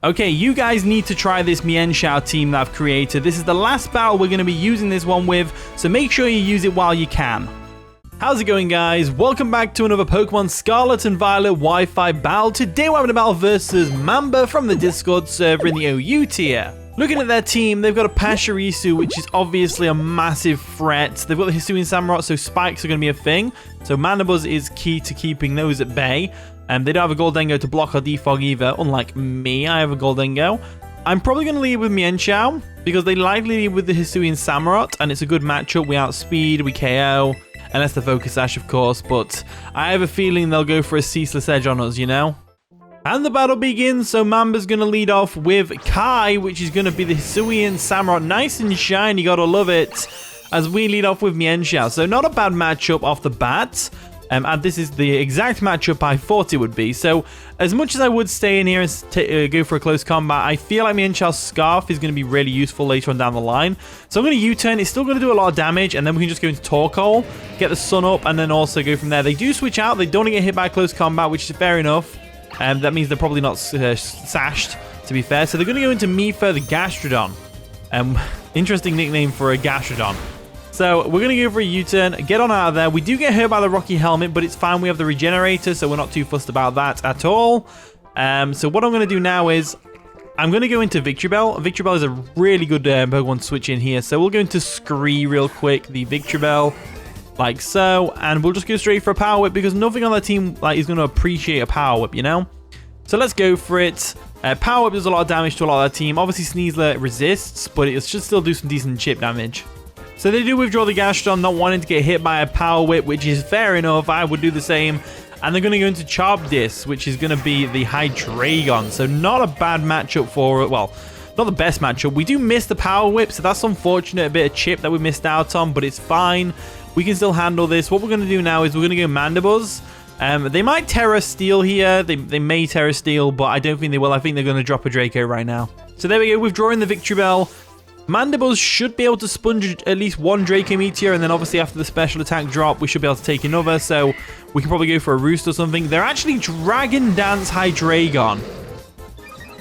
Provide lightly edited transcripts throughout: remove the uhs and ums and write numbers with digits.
Okay, you guys need to try this Mienshao team that I've created. This is the last battle we're going to be using this one with, so make sure you use it while you can. How's it going, guys? Welcome back to another Pokemon Scarlet and Violet Wi-Fi battle. Today we're having a battle versus Mamba from the Discord server in the OU tier. Looking at their team, they've got a Pachirisu, which is obviously a massive threat. They've got the Hisuian Samurott, so spikes are going to be a thing. So Mandibuzz is key to keeping those at bay. They don't have a Goldengo to block or defog either, unlike me. I have a Goldengo. I'm probably going to lead with Mienshao, because they likely lead with the Hisuian Samurott, and it's a good matchup. We outspeed, we KO, unless the Focus Sash, of course, but I have a feeling they'll go for a ceaseless edge on us, you know? And the battle begins, so Mamba's going to lead off with Kai, which is going to be the Hisuian Samurott. Nice and shiny, gotta love it, as we lead off with Mienshao. So not a bad matchup off the bat. And this is the exact matchup I thought it would be. So as much as I would stay in here and go for a close combat, I feel like Mienshao's Scarf is going to be really useful later on down the line. So I'm going to U-turn. It's still going to do a lot of damage, and then we can just go into Torkoal, get the Sun up, and then also go from there. They do switch out. They don't get hit by close combat, which is fair enough. That means they're probably not sashed, to be fair. So they're going to go into Mifa, the Gastrodon. Interesting nickname for a Gastrodon. So we're going to go for a U-turn, get on out of there. We do get hurt by the Rocky Helmet, but it's fine. We have the Regenerator, so we're not too fussed about that at all. So what I'm going to do now is I'm going to go into Victreebel. Victreebel is a really good Pokemon to switch in here. So we'll go into Scree real quick, the Victreebel, like so. And we'll just go straight for a Power Whip because nothing on the team is going to appreciate a Power Whip, you know? So let's go for it. Power Whip does a lot of damage to a lot of the team. Obviously, Sneasler resists, but it should still do some decent chip damage. So they do withdraw the Gastrodon, not wanting to get hit by a Power Whip, which is fair enough. I would do the same. And they're going to go into Charp Disc, which is going to be the Hydreigon. So not a bad matchup for it. Well, not the best matchup. We do miss the Power Whip, so that's unfortunate. A bit of chip that we missed out on, but it's fine. We can still handle this. What we're going to do now is we're going to go Mandibuzz. They might Terastal here. They may Terastal, but I don't think they will. I think they're going to drop a Draco right now. So there we go, withdrawing the Victreebel. Mandibuzz should be able to sponge at least one Draco Meteor, and then obviously after the special attack drop, we should be able to take another, so we can probably go for a Roost or something. They're actually Dragon Dance Hydreigon.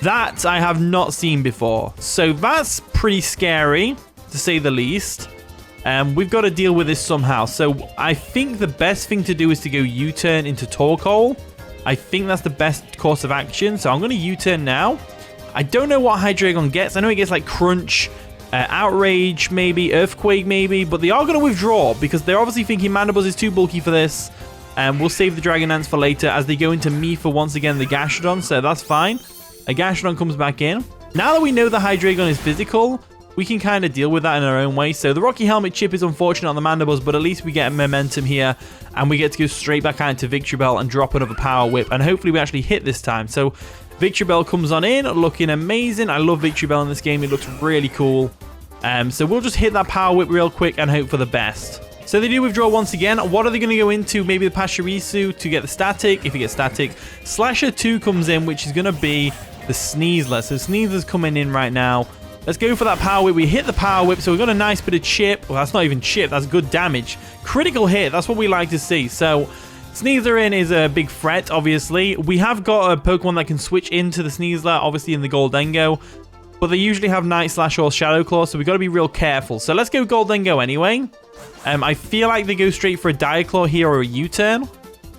That I have not seen before, so that's pretty scary, to say the least. We've got to deal with this somehow, so I think the best thing to do is to go U-turn into Torkoal. I think that's the best course of action, so I'm going to U-turn now. I don't know what Hydreigon gets. I know it gets like Crunch, Outrage, maybe Earthquake, maybe, but they are going to withdraw because they're obviously thinking Mandibuzz is too bulky for this. We'll save the Dragon Dance for later as they go into Mifa once again, the Gastrodon, so that's fine. A Gastrodon comes back in. Now that we know the Hydreigon is physical, we can kind of deal with that in our own way. So the Rocky Helmet chip is unfortunate on the Mandibuzz, but at least we get momentum here, and we get to go straight back out into Victreebel and drop another Power Whip, and hopefully we actually hit this time. So Victreebel comes on in, looking amazing. I love Victreebel in this game. It looks really cool. So we'll just hit that Power Whip real quick and hope for the best. So they do withdraw once again. What are they going to go into? Maybe the Pachirisu to get the Static. If you get Static, Slasher 2 comes in, which is going to be the Sneasler. So Sneasler's coming in right now. Let's go for that Power Whip. We hit the Power Whip, so we've got a nice bit of chip. Well, that's not even chip. That's good damage. Critical hit. That's what we like to see. So Sneasler in is a big threat, obviously. We have got a Pokemon that can switch into the Sneasler, obviously in the Goldengo. But they usually have Night Slash or Shadow Claw, so we've got to be real careful. So let's go Goldengo anyway. I feel like they go straight for a Diaclaw here or a U-turn.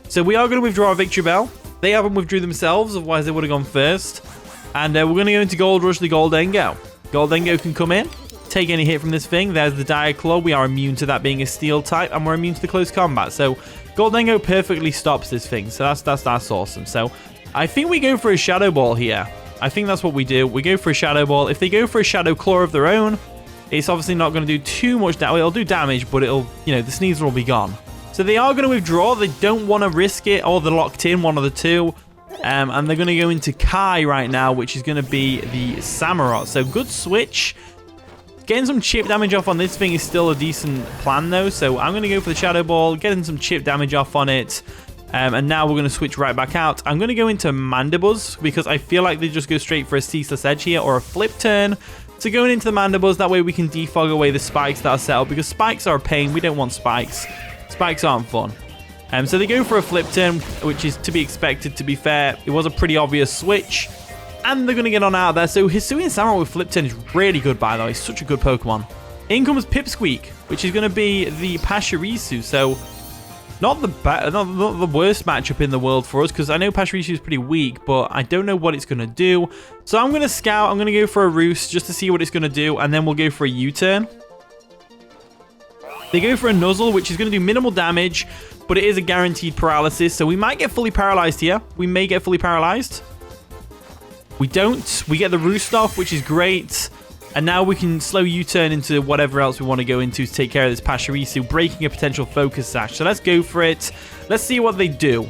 So we are going to withdraw our Victreebel. They haven't withdrew themselves, otherwise they would have gone first. And we're going to go into Gold Rush the Goldengo. Goldengo can come in, take any hit from this thing. There's the Diaclaw. We are immune to that being a Steel type, and we're immune to the close combat. So Goldengo perfectly stops this thing. So that's awesome. So I think we go for a Shadow Ball here. I think that's what we do. We go for a Shadow Ball. If they go for a Shadow Claw of their own, it's obviously not going to do too much damage. It'll do damage, but it'll, the Sneasler will be gone. So they are going to withdraw. They don't want to risk it, or they're locked in, one of the two. And they're going to go into Kai right now, which is going to be the Samurott. So good switch. Getting some chip damage off on this thing is still a decent plan, though. So I'm going to go for the Shadow Ball, getting some chip damage off on it. And now we're going to switch right back out. I'm going to go into Mandibuzz because I feel like they just go straight for a Ceaseless Edge here or a Flip Turn. So going into the Mandibuzz, that way we can defog away the spikes that are set up because spikes are a pain. We don't want spikes. Spikes aren't fun. So they go for a Flip Turn, which is to be expected, to be fair. It was a pretty obvious switch. And they're going to get on out there. So Hisui and Samurott with Flip Turn is really good, by the way. Such a good Pokemon. In comes Pipsqueak, which is going to be the Pachirisu. So not the worst matchup in the world for us, because I know Pachirisu is pretty weak, but I don't know what it's going to do. So I'm going to scout. I'm going to go for a Roost just to see what it's going to do, and then we'll go for a U-turn. They go for a Nuzzle, which is going to do minimal damage, but it is a guaranteed paralysis, so we might get fully paralyzed here. We may get fully paralyzed. We don't. We get the Roost off, which is great. And now we can slow U-turn into whatever else we want to go into to take care of this Pachirisu, breaking a potential Focus Sash. So let's go for it. Let's see what they do.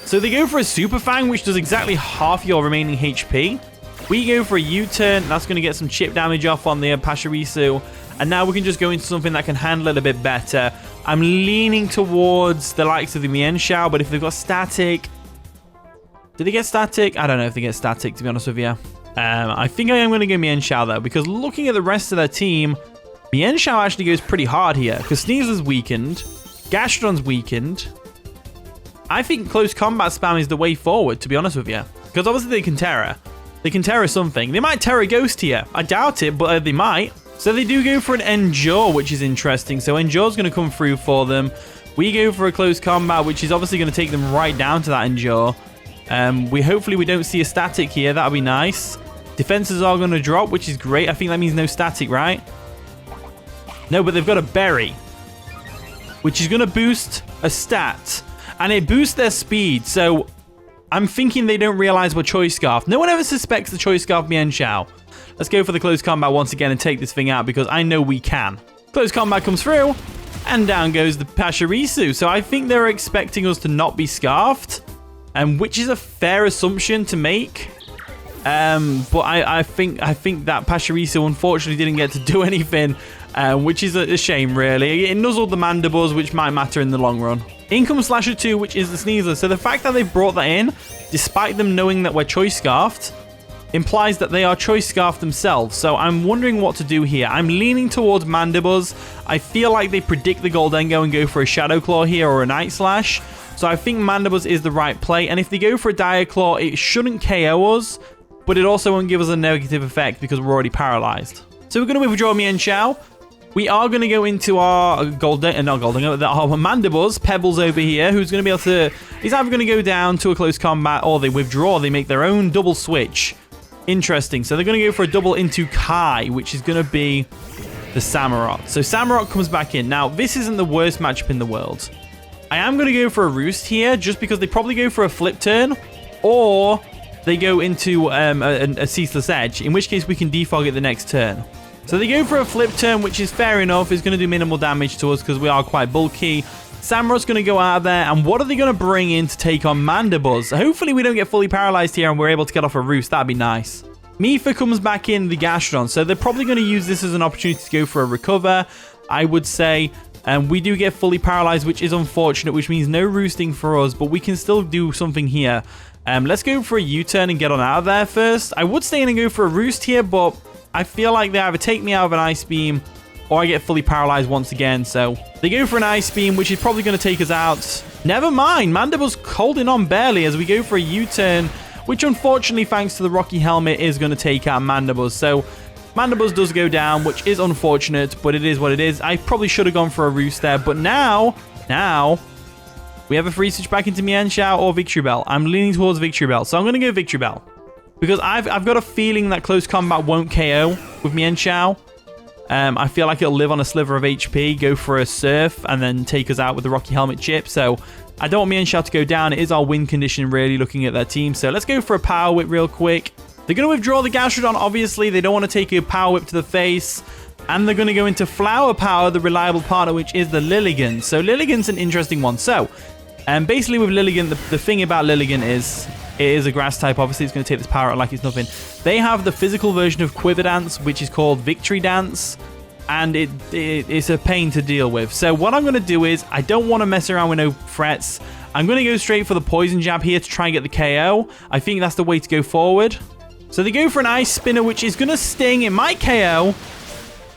So they go for a Super Fang, which does exactly half your remaining HP. We go for a U-turn. That's going to get some chip damage off on the Pachirisu. And now we can just go into something that can handle it a bit better. I'm leaning towards the likes of the Mienshao, but if they've got Static... Did they get Static? I don't know if they get Static, to be honest with you. I think I am going to go Mienshao, though, because looking at the rest of their team, Mienshao actually goes pretty hard here, because Sneasler's weakened, Gastron's weakened. I think close combat spam is the way forward, to be honest with you, because obviously they can Terra. They can Terra something. They might Terra Ghost here. I doubt it, but they might. So they do go for an Endure, which is interesting. So Endure's going to come through for them. We go for a close combat, which is obviously going to take them right down to that Endure. Hopefully we don't see a Static here. That'll be nice. Defenses are going to drop, which is great. I think that means no Static, right? No, but they've got a Berry, which is going to boost a stat. And it boosts their speed. So I'm thinking they don't realize we're Choice Scarf. No one ever suspects the Choice Scarf Mienshao. Let's go for the close combat once again and take this thing out, because I know we can. Close combat comes through, and down goes the Pachirisu. So I think they're expecting us to not be Scarfed, which is a fair assumption to make. But I think that Pachirisu unfortunately didn't get to do anything, which is a shame, really. It nuzzled the Mandibuzz, which might matter in the long run. In comes Slasher 2, which is the Sneasler. So the fact that they've brought that in, despite them knowing that we're Choice Scarfed, implies that they are Choice Scarfed themselves. So I'm wondering what to do here. I'm leaning towards Mandibuzz. I feel like they predict the Goldengo and go for a Shadow Claw here or a Night Slash. So I think Mandibuzz is the right play. And if they go for a Dire Claw, it shouldn't KO us, but it also won't give us a negative effect because we're already paralyzed. So we're going to withdraw Mienshao. We are going to go into our our Mandibuzz, Pebbles over here, who's going to be able to... He's either going to go down to a close combat or they withdraw. They make their own double switch. Interesting. So they're going to go for a double into Kai, which is going to be the Samurott. So Samurott comes back in. Now, this isn't the worst matchup in the world. I am going to go for a Roost here, just because they probably go for a Flip Turn, or they go into a Ceaseless Edge, in which case we can defog it the next turn. So they go for a Flip Turn, which is fair enough. It's going to do minimal damage to us because we are quite bulky. Samurott's going to go out there, and what are they going to bring in to take on Mandibuzz? Hopefully we don't get fully paralyzed here and we're able to get off a Roost. That'd be nice. Mifa comes back in the Gastrodon, so they're probably going to use this as an opportunity to go for a Recover, I would say. And we do get fully paralyzed, which is unfortunate, which means no roosting for us, but we can still do something here. Let's go for a U-turn and get on out of there first. I would stay in and go for a Roost here, but I feel like they either take me out of an Ice Beam or I get fully paralyzed once again. So they go for an Ice Beam, which is probably going to take us out. Never mind. Mandibuzz holding on barely as we go for a U-turn, which unfortunately, thanks to the Rocky Helmet, is going to take out Mandibuzz. So Mandibuzz does go down, which is unfortunate, but it is what it is. I probably should have gone for a Roost there, but now, we have a free switch back into Mienshao or Victreebel. I'm leaning towards Victreebel, so I'm going to go Victreebel. Because I've got a feeling that close combat won't KO with Mienshao. I feel like it'll live on a sliver of HP, go for a Surf, and then take us out with the Rocky Helmet chip. So I don't want Mienshao to go down. It is our win condition, really, looking at their team. So let's go for a Power Whip real quick. They're going to withdraw the Gastrodon, obviously. They don't want to take a Power Whip to the face. And they're going to go into Flower Power, the reliable partner, which is the Lilligant. So Lilligant's an interesting one. So basically with Lilligant, the thing about Lilligant is it is a grass type. Obviously, it's going to take this power out like it's nothing. They have the physical version of Quiver Dance, which is called Victory Dance. And it's a pain to deal with. So what I'm going to do is, I don't want to mess around with no threats. I'm going to go straight for the Poison Jab here to try and get the KO. I think that's the way to go forward. So they go for an Ice Spinner, which is going to sting. It might KO.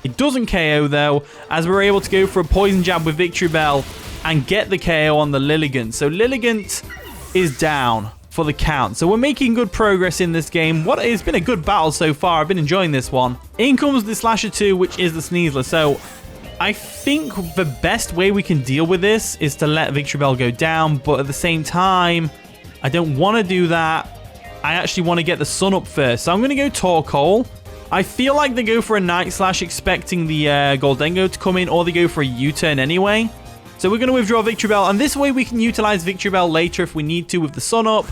It doesn't KO, though, as we're able to go for a Poison Jab with Victreebel and get the KO on the Lilligant. So Lilligant is down. for the count. So we're making good progress in this game. It's been a good battle so far. I've been enjoying this one. In comes the Slasher 2, which is the Sneasler. So I think the best way we can deal with this is to let Victreebel go down, but at the same time, I don't want to do that. I actually want to get the sun up first. So I'm going to go Torkoal. I feel like they go for a Night Slash expecting the Goldengo to come in, or they go for a U-turn anyway. So we're going to withdraw Victreebel, and this way we can utilize Victreebel later if we need to with the sun up.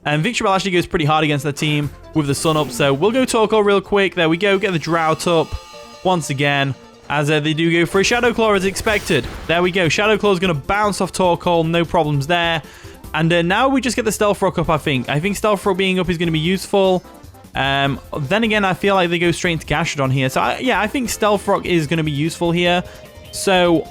And Victreebel actually goes pretty hard against the team with the sun up, so we'll go Torkoal real quick. There we go, get the Drought up once again, as they do go for a Shadow Claw as expected. There we go, Shadow Claw is going to bounce off Torkoal, no problems there. And now we just get the Stealth Rock up, I think. I think Stealth Rock being up is going to be useful. Then again, I feel like they go straight into Gastrodon here. So yeah, I think Stealth Rock is going to be useful here. So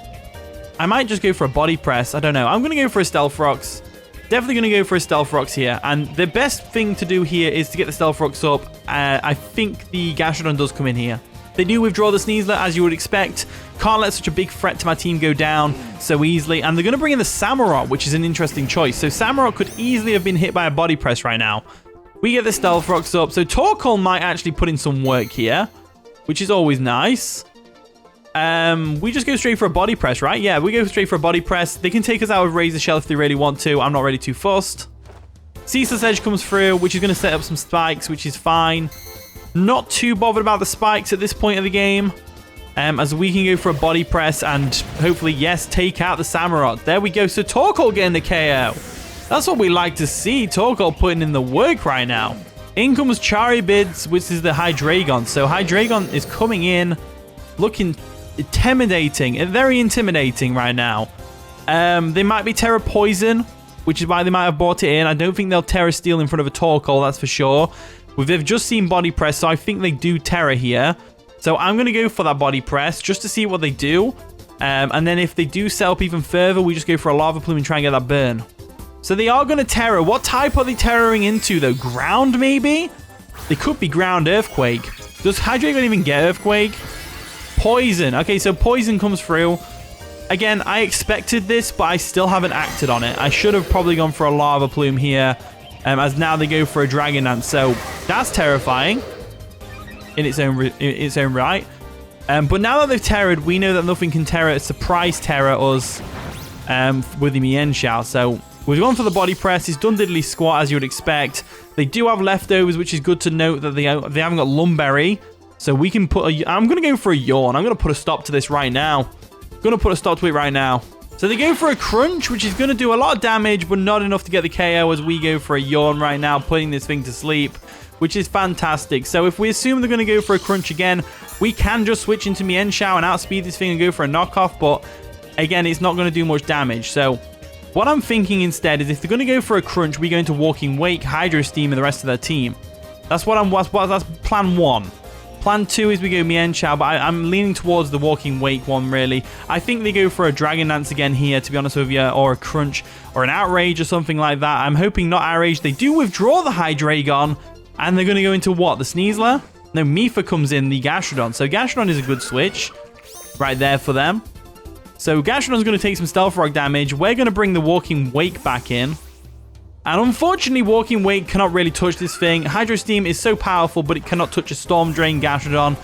I might just go for a Body Press. I don't know. I'm going to go for a Stealth Rocks. Definitely going to go for a Stealth Rocks here. And the best thing to do here is to get the Stealth Rocks up. I think the Gastrodon does come in here. They do withdraw the Sneasler, as you would expect. Can't let such a big threat to my team go down so easily. And they're going to bring in the Samurott, which is an interesting choice. So Samurott could easily have been hit by a Body Press right now. We get the Stealth Rocks up. So Torkoal might actually put in some work here, which is always nice. We just go straight for a Body Press, right? Yeah, we go straight for a Body Press. They can take us out with Razor Shell if they really want to. I'm not really too fussed. Ceaseless Edge comes through, which is going to set up some spikes, which is fine. Not too bothered about the spikes at this point of the game, as we can go for a Body Press and hopefully, yes, take out the Samurott. There we go. So Torkoal getting the KO. That's what we like to see. Torkoal putting in the work right now. In comes Charibids, which is the Hydreigon. So Hydreigon is coming in, looking intimidating, very intimidating right now. They might be Terra Poison, which is why they might have brought it in. I don't think they'll Terra Steel in front of a Torkoal, that's for sure. They've just seen Body Press, so I think they do Terra here. So I'm going to go for that Body Press just to see what they do. And then if they do set up even further, we just go for a Lava Plume and try and get that burn. So they are going to Terra. What type are they Terraing into, though? Ground, maybe? They could be Ground Earthquake. Does Hydreigon even get Earthquake? Poison. Okay, so Poison comes through. Again, I expected this, but I still haven't acted on it. I should have probably gone for a Lava Plume here. As now they go for a Dragon Dance. So that's terrifying in its own right. But now that they've terrored, we know that nothing can surprise Terra us with the Mienshao. So we've gone for the Body Press. He's done diddly squat, as you would expect. They do have leftovers, which is good to note that they haven't got Lumberry. So we can put I'm going to go for a Yawn. I'm going to put a stop to this right now. So they go for a Crunch, which is going to do a lot of damage, but not enough to get the KO as we go for a Yawn right now, putting this thing to sleep, which is fantastic. So if we assume they're going to go for a Crunch again, we can just switch into Mienshao and outspeed this thing and go for a knockoff, but again, it's not going to do much damage. So what I'm thinking instead is if they're going to go for a Crunch, we go into Walking Wake, Hydro Steam, and the rest of their team. That's plan one. Plan 2 is we go Mienshao, but I'm leaning towards the Walking Wake one, really. I think they go for a Dragon Dance again here, to be honest with you, or a Crunch, or an Outrage, or something like that. I'm hoping not Outrage. They do withdraw the Hydreigon, and they're going to go into what? The Sneasler? No, Mifa comes in, the Gastrodon. So Gastrodon is a good switch right there for them. So Gastrodon's going to take some Stealth Rock damage. We're going to bring the Walking Wake back in. And unfortunately, Walking Wake cannot really touch this thing. Hydro Steam is so powerful, but it cannot touch a Storm Drain Gastrodon.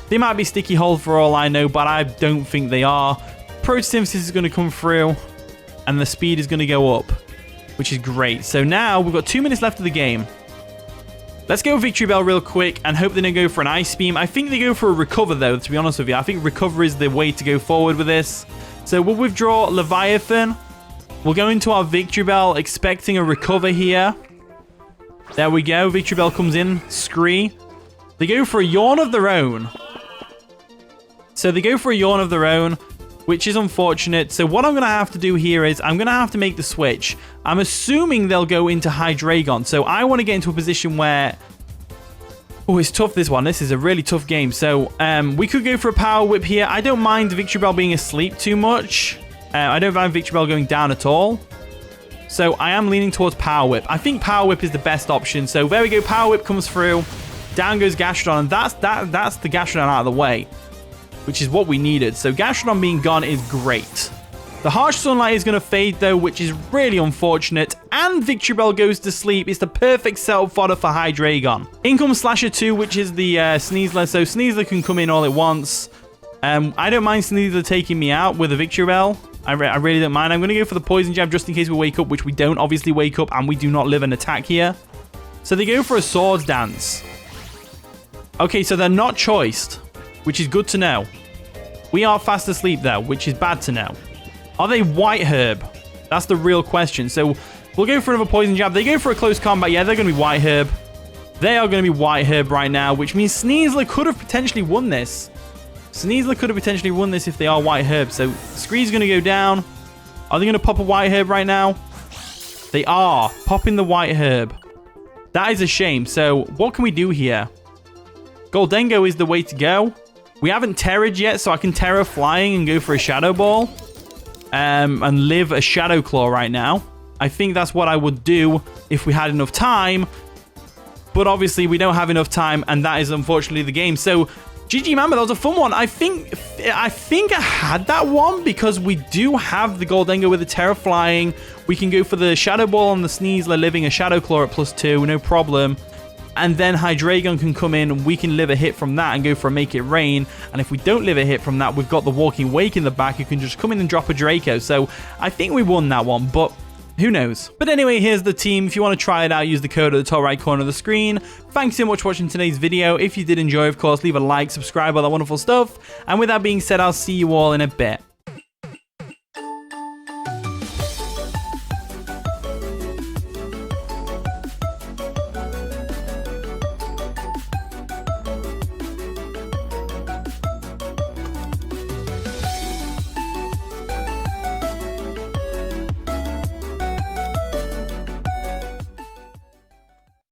They might be Sticky Hold for all I know, but I don't think they are. Photosynthesis is going to come through, and the speed is going to go up, which is great. So now we've got 2 minutes left of the game. Let's go Victreebel real quick and hope they don't go for an Ice Beam. I think they go for a Recover, though, to be honest with you. I think Recover is the way to go forward with this. So we'll withdraw Leviathan. We'll go into our Victreebel, expecting a Recover here. There we go. Victreebel comes in. Scree. They go for a Yawn of their own. So they go for a Yawn of their own, which is unfortunate. So what I'm going to have to do here is I'm going to have to make the switch. I'm assuming they'll go into Hydreigon. So I want to get into a position where... Oh, it's tough, this one. This is a really tough game. So we could go for a Power Whip here. I don't mind Victreebel being asleep too much. I don't mind Victreebel going down at all. So I am leaning towards Power Whip. I think Power Whip is the best option. So there we go. Power Whip comes through. Down goes Gastrodon. And that's the Gastrodon out of the way, which is what we needed. So Gastrodon being gone is great. The harsh sunlight is going to fade though, which is really unfortunate. And Victory Bell goes to sleep. It's the perfect setup fodder for Hydreigon. In comes Slasher 2, which is the Sneasler. So Sneasler can come in all at once. I don't mind Sneasler taking me out with a Victory Bell. I really don't mind. I'm going to go for the Poison Jab just in case we wake up, which we don't obviously wake up, and we do not live an attack here. So they go for a Swords Dance. Okay, so they're not choiced, which is good to know. We are fast asleep though, which is bad to know. Are they White Herb? That's the real question. So we'll go for another Poison Jab. They go for a close combat. Yeah, they're going to be White Herb. They are going to be White Herb right now, which means Sneasler could have potentially won this. Sneasler could have potentially won this if they are White Herb. So Scree's going to go down. Are they going to pop a White Herb right now? They are. Popping the White Herb. That is a shame. So what can we do here? Goldengo is the way to go. We haven't Terra'd yet, so I can Terra Flying and go for a Shadow Ball. And live a Shadow Claw right now. I think that's what I would do if we had enough time. But obviously we don't have enough time, and that is unfortunately the game. So GG Mamba, that was a fun one. I think I had that one because we do have the Goldengo with the Terra Flying. We can go for the Shadow Ball on the Sneasler, living a Shadow Claw at +2, no problem. And then Hydreigon can come in and we can live a hit from that and go for a Make It Rain. And if we don't live a hit from that, we've got the Walking Wake in the back who can just come in and drop a Draco. So I think we won that one, but who knows? But anyway, here's the team. If you want to try it out, use the code at the top right corner of the screen. Thanks so much for watching today's video. If you did enjoy, of course, leave a like, subscribe, all that wonderful stuff. And with that being said, I'll see you all in a bit.